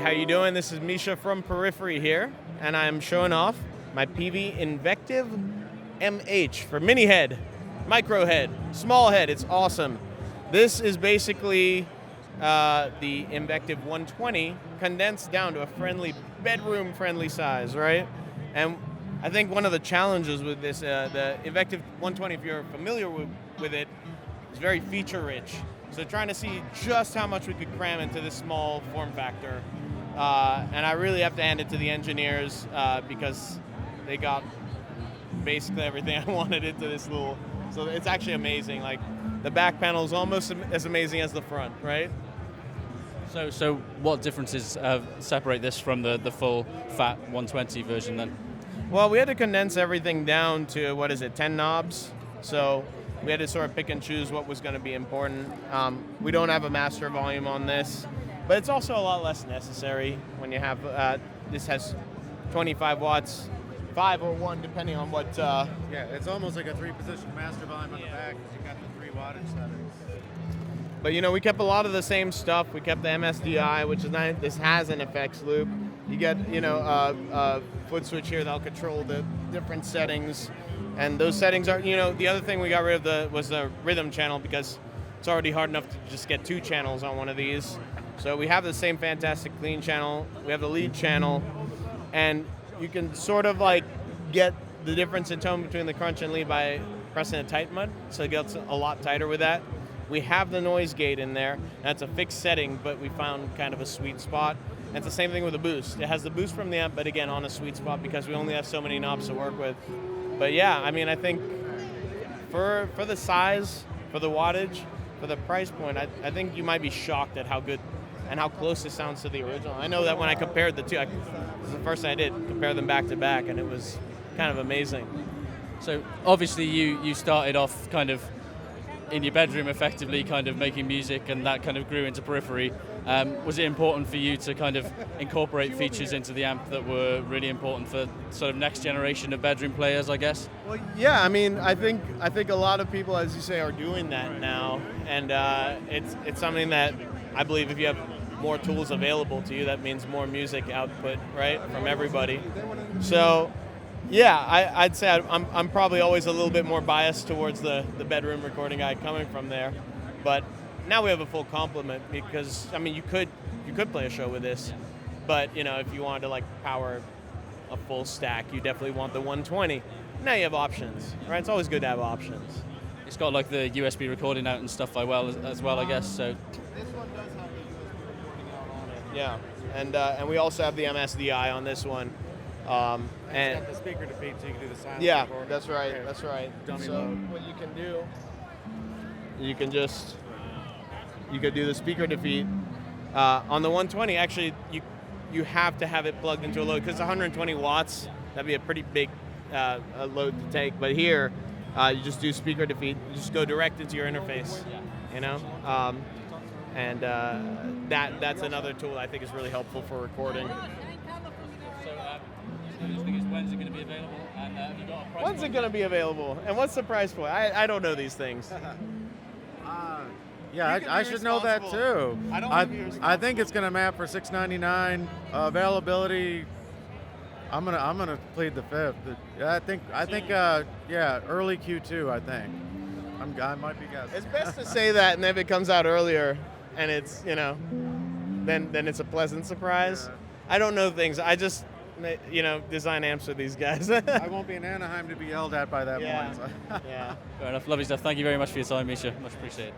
how you doing? This is Misha from Periphery here, and I'm showing off my Peavey Invective.MH for mini head, micro head, small head. It's awesome. This is basically the Invective 120 condensed down to a friendly, bedroom-friendly size, right? And I think one of the challenges with this, the Invective 120, if you're familiar with it, is very feature-rich. So trying to see just how much we could cram into this small form factor. And I really have to hand it to the engineers because they got basically everything I wanted into this little, so it's actually amazing. Like the back panel is almost as amazing as the front, right? So what differences separate this from the full fat 120 version then? Well, we had to condense everything down to, 10 knobs. So we had to sort of pick and choose what was going to be important. We don't have a master volume on this, but it's also a lot less necessary when you have, this has 25 watts, 5 or 1, depending on what. Yeah, it's almost like a 3-position master volume on the back because you got the 3 wattage settings. But we kept a lot of the same stuff. We kept the MSDI, which is nice. This has an effects loop. You get, a foot switch here that'll control the different settings. And those settings are, the other thing we got rid of was the rhythm channel because it's already hard enough to just get 2 channels on one of these. So we have the same fantastic clean channel. We have the lead channel. And you can sort of get the difference in tone between the crunch and lead by pressing a tight mud. So it gets a lot tighter with that. We have the noise gate in there. That's a fixed setting, but we found kind of a sweet spot. And it's the same thing with the boost. It has the boost from the amp, but again, on a sweet spot because we only have so many knobs to work with. But yeah, I think for the size, for the wattage, for the price point, I think you might be shocked at how good and how close it sounds to the original. I know that when I compared the two, this is the first thing I did, compare them back to back, and it was kind of amazing. So obviously you started off kind of in your bedroom effectively kind of making music, and that kind of grew into Periphery. Was it important for you to kind of incorporate features into the amp that were really important for sort of next generation of bedroom players, I guess? Well, yeah, I think a lot of people, as you say, are doing that now, and it's something that I believe if you have more tools available to you, that means more music output, right, from everybody. So yeah, I'd say I'm probably always a little bit more biased towards the bedroom recording guy coming from there, but now we have a full complement because you could play a show with this, but if you wanted to power a full stack, you definitely want the 120. Now you have options, right? It's always good to have options. It's got the USB recording out and stuff as well, I guess. So this one does have the USB recording out on it. Yeah, and we also have the MSDI on this one. And it's got the speaker defeat, so you can do the silent recording. That's right. That's right. Dummy so mode. what you can do, you could do the speaker defeat on the 120. Actually, you have to have it plugged into a load because 120 watts. That'd be a pretty big load to take. But here, you just do speaker defeat. You just go direct into your interface. And that's another tool I think is really helpful for recording. When's it going to be available? And have you got a price When's it going to be available? And what's the price point? I don't know these things. Yeah, I should know that too. I think it's going to map for $699. Availability, I'm gonna plead the fifth. I think early Q2. I think I might be guessing. It's best to say that, and if it comes out earlier, and it's then it's a pleasant surprise. Yeah. I don't know things. I just design amps for these guys. I won't be in Anaheim to be yelled at by that point. So. Yeah. Fair enough. Lovely stuff. Thank you very much for your time, Misha. Much appreciated.